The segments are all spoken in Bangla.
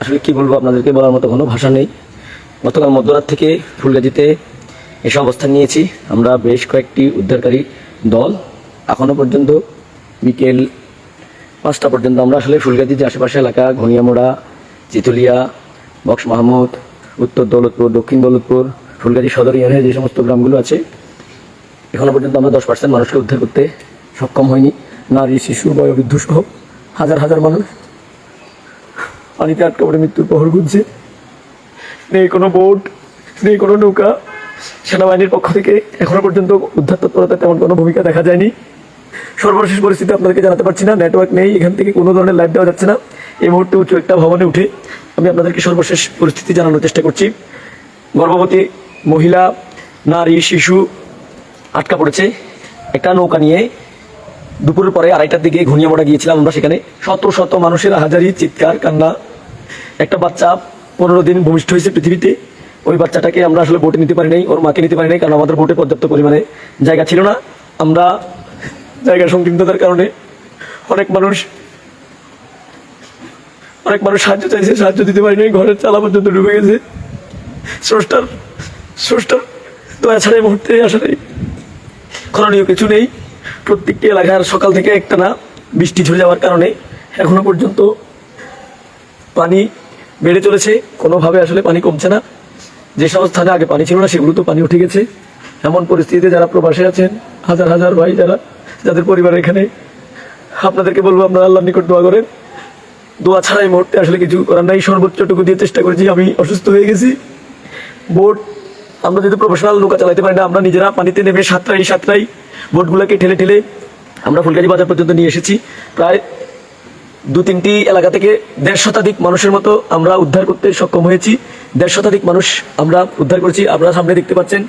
আসলে কি বলবো আপনাদেরকে, বলার মতো কোনো ভাষা নেই। গতকাল মধ্যরাত থেকে ফুলগাজীতে এসে অবস্থান নিয়েছি আমরা বেশ কয়েকটি উদ্ধারকারী দল। এখনো পর্যন্ত বিকেল 5টা পর্যন্ত আমরা আসলে ফুলগাজীর যে আশেপাশে এলাকা ঘনিয়ামোড়া, চিতুলিয়া, বক্স মাহমুদ, উত্তর দৌলতপুর, দক্ষিণ দৌলতপুর, ফুলগাজী সদর ইউনিয়নের যে সমস্ত গ্রামগুলো আছে এখনো পর্যন্ত আমরা 10% মানুষকে উদ্ধার করতে সক্ষম হয়নি। নারী, শিশু, বয়োবৃদ্ধ সহ হাজার হাজার মানুষ পানিতে আটকা পড়ে মৃত্যুর প্রহর গুনছে। নেই কোনো বোট, নেই কোনো নৌকা। সেনাবাহিনীর পক্ষ থেকে এখনো পর্যন্ত উদ্ধার তৎপরতা তেমন কোনো ভূমিকা দেখা যায়নি। সর্বশেষ পরিস্থিতি আপনাদেরকে জানাতে পারছি না, নেটওয়ার্ক নেই, এখান থেকে কোনো ধরনের লাইভ দেওয়া যাচ্ছে না। এই মুহূর্তে উঁচু একটা ভবনে উঠে আমি আপনাদেরকে সর্বশেষ পরিস্থিতি জানানোর চেষ্টা করছি। গর্ভবতী মহিলা, নারী, শিশু আটকা পড়েছে। একটা নৌকা নিয়ে দুপুরের পরে 2:30টার দিকে ঘনিয়ামোড়া গিয়েছিলাম আমরা, সেখানে শত শত মানুষের হাজারি, চিৎকার, কান্না। একটা বাচ্চা 15 দিন ভূমিষ্ঠ হয়েছে পৃথিবীতে। ওই বাচ্চাটাকে আমরা আসলে বোটে নিতে পারি নাই, ওর মাকে নিতে পারি নাই, কারণ আমাদের বোটে পর্যাপ্ত পরিমাণে জায়গা ছিল না। আমরা জায়গা সংকীর্ণতার কারণে অনেক মানুষ সাহায্য চাইছে, সাহায্য দিতে পারি নাই। ঘরের চালা পর্যন্ত ডুবে গেছে। স্রষ্টার দয়া ছাড়া এই মুহূর্তে আসলে করণীয় কিছু নেই। প্রত্যেকটি এলাকার সকাল থেকে একটানা বৃষ্টি ঝরে যাওয়ার কারণে এখনো পর্যন্ত পানি বেড়ে চলেছে, কোনোভাবে আসলে পানি কমছে না। যে সব স্থানে আগে পানি ছিল না সেগুলো তো পানি উঠে গেছে। এমন পরিস্থিতিতে যারা প্রবাসে আছেন, হাজার হাজার ভাই যাদের পরিবার এখানে, আপনাদেরকে বলবো আপনারা আল্লাহর নিকট দোয়া করেন। দোয়া ছাড়া এই মুহূর্তে আসলে কিছু করার নাই। সর্বোচ্চটুকু দিয়ে চেষ্টা করেছি। আমি অসুস্থ হয়ে গেছি। বোট আমরা যেহেতু প্রফেশনাল নৌকা চালাতে পারি না, আমরা নিজেরা পানিতে নেমে সাঁতরাই বোটগুলোকে ঠেলে আমরা ফুলগাজী বাজার পর্যন্ত নিয়ে এসেছি। প্রায় 2-3টি এলাকা থেকে 1.5 শতাধিক মানুষের মতো আমরা উদ্ধার করতে সক্ষম হয়েছি। 1.5 শতাধিক মানুষ আমরা উদ্ধার করেছি। আপনারা সামনে দেখতে পাচ্ছেন,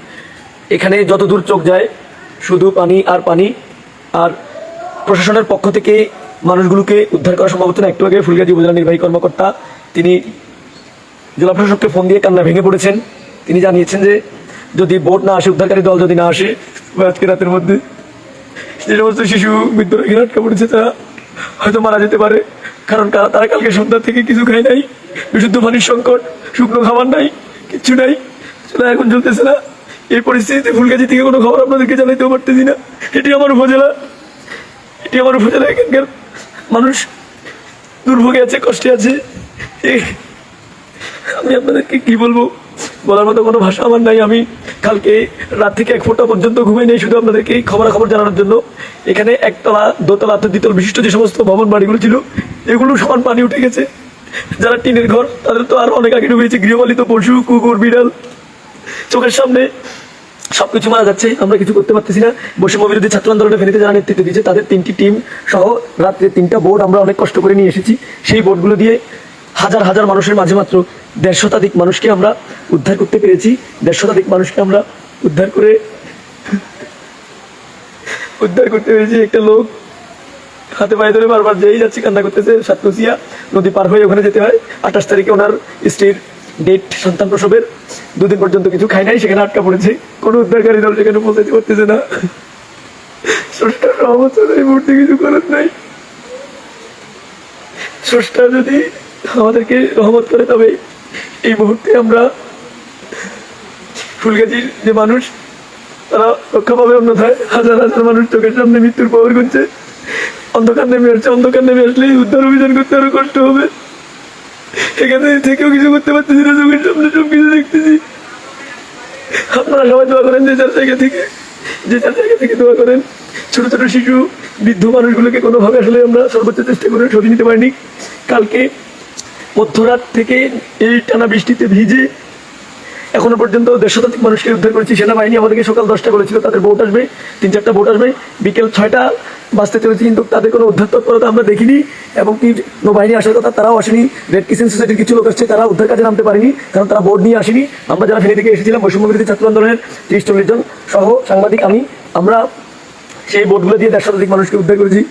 এখানে যত দূর চোখ যায় শুধু পানি আর পানি। আর প্রশাসনের পক্ষ থেকে মানুষগুলোকে উদ্ধার করা সম্ভব হচ্ছে না। একটু আগে ফুলগাজী উপজেলা নির্বাহী কর্মকর্তা তিনি জেলা প্রশাসককে ফোন দিয়ে কান্না ভেঙে পড়েছেন। তিনি জানিয়েছেন যে যদি বোট না আসে, উদ্ধারকারী দল যদি না আসে, আজকে রাতের মধ্যে যে সমস্ত শিশু বৃদ্ধরা এখানে আটকা পড়েছে তারা হয়তো মারা যেতে পারে। কারণ তারা কালকে সন্ধ্যা থেকে কিছু খায় নাই। বিশুদ্ধ পানির সংকট, শুকনো খাবার নাই, কিচ্ছু নাই, সেটা এখন চলতেছে না। এই পরিস্থিতিতে ফুলগাজী থেকে কোনো খবর আপনাদেরকে জানাইতেও পারতেছি না। এটি আমার উপজেলা। এখানকার মানুষ দুর্ভোগে আছে, কষ্টে আছে। আমি আপনাদেরকে কি বলবো, বলার মতো কোনো ভাষা আমার নাই। আমি কালকে রাত থেকে 1 ফোঁটা পর্যন্ত ঘুমাই নেই, শুধু আপনাদেরকে এই খবর জানানোর জন্য। এখানে 1তলা, 2তলা, 3তলা বিশিষ্ট যে সমস্ত ভবন বাড়িগুলো ছিল এগুলো সমান পানি উঠে গেছে। যারা টিনের ঘর তাদের তো আরো অনেক আগে ডুবেছে। গৃহপালিত পশু, কুকুর, বিড়াল চোখের সামনে সবকিছু মারা যাচ্ছে। আমরা কিছু করতে পারতেছি না। বৈষম্য বিরোধী ছাত্র আন্দোলনে ফেনীতে যারা নেতৃত্ব দিয়েছে তাদের 3টি টিম সহ রাত্রে 3টা বোট আমরা অনেক কষ্ট করে নিয়ে এসেছি। সেই বোটগুলো দিয়ে হাজার হাজার মানুষের মাঝে মাত্র 1.5 শতাধিক মানুষকে আমরা উদ্ধার করতে পেরেছি। 1.5 শতাধিক মানুষকে আমরা উদ্ধার করতে পেরেছি। একটা লোক হাতে পায়ে ধরে বারবার যেই যাচ্ছে কান্না করতেছে। সাতকুচিয়া নদী পার হয়ে ওখানে যেতে হয়। 28 তারিখে ওনার স্ত্রীর ডেট, সন্তান প্রসবের। 2 দিন পর্যন্ত কিছু খাই নাই, সেখানে আটকা পড়েছে। কোনো উদ্ধারকারী দল সেখানে পৌঁছাতে পারতেছে না। স্রষ্টার রহমত এই মুহূর্তে কিছু করার নাই। স্রষ্টা যদি আমাদেরকে রহমত করে তবে এই মুহূর্তে আমরা ফুলগাজীর যে মানুষ তারা রক্ষা পাবে, অন্যথায় হাজার হাজার মানুষ চোখের সামনে মৃত্যুর প্রহর গুনছে। অন্ধকার নেমে আসলে উদ্ধার অভিযান করতে আরো কষ্ট হবে। এখানে থেকেও কিছু করতে পারতেছি না, চোখের সামনে সবকিছু দেখতেছি। আপনারা সবাই দোয়া করেন, যে যার জায়গা থেকে দোয়া করেন। ছোট ছোট শিশু, বৃদ্ধ মানুষগুলোকে কোনোভাবে আসলে আমরা সর্বোচ্চ চেষ্টা করে সরিয়ে নিতে পারিনি। কালকে মধ্যরাত থেকে এই টানা বৃষ্টিতে ভিজে এখনো পর্যন্ত 1.5 শতাধিক মানুষকে উদ্ধার করেছি। সেনাবাহিনী আমাদেরকে সকাল 10টা বলেছিল তাদের বোট আসবে, 3-4টা বোট আসবে। বিকেল 6টা বাজতে চলেছে, কিন্তু তাদের কোনো উদ্ধার তৎপরতা আমরা দেখিনি। এবং কি নৌবাহিনী আসার কথা, তারাও আসেনি। রেড ক্রিসেন্ট সোসাইটির কিছু লোক আসছে, তারা উদ্ধার কাজে নামতে পারেনি, কারণ তারা বোট নিয়ে আসেনি। আমরা যারা ফেনী থেকে এসেছিলাম, বৈষম্য বিরোধী ছাত্র আন্দোলনের 30-40 জন সহ সাংবাদিক আমরা সেই বোটগুলো দিয়ে 1.5 শতাধিক মানুষকে উদ্ধার করেছি।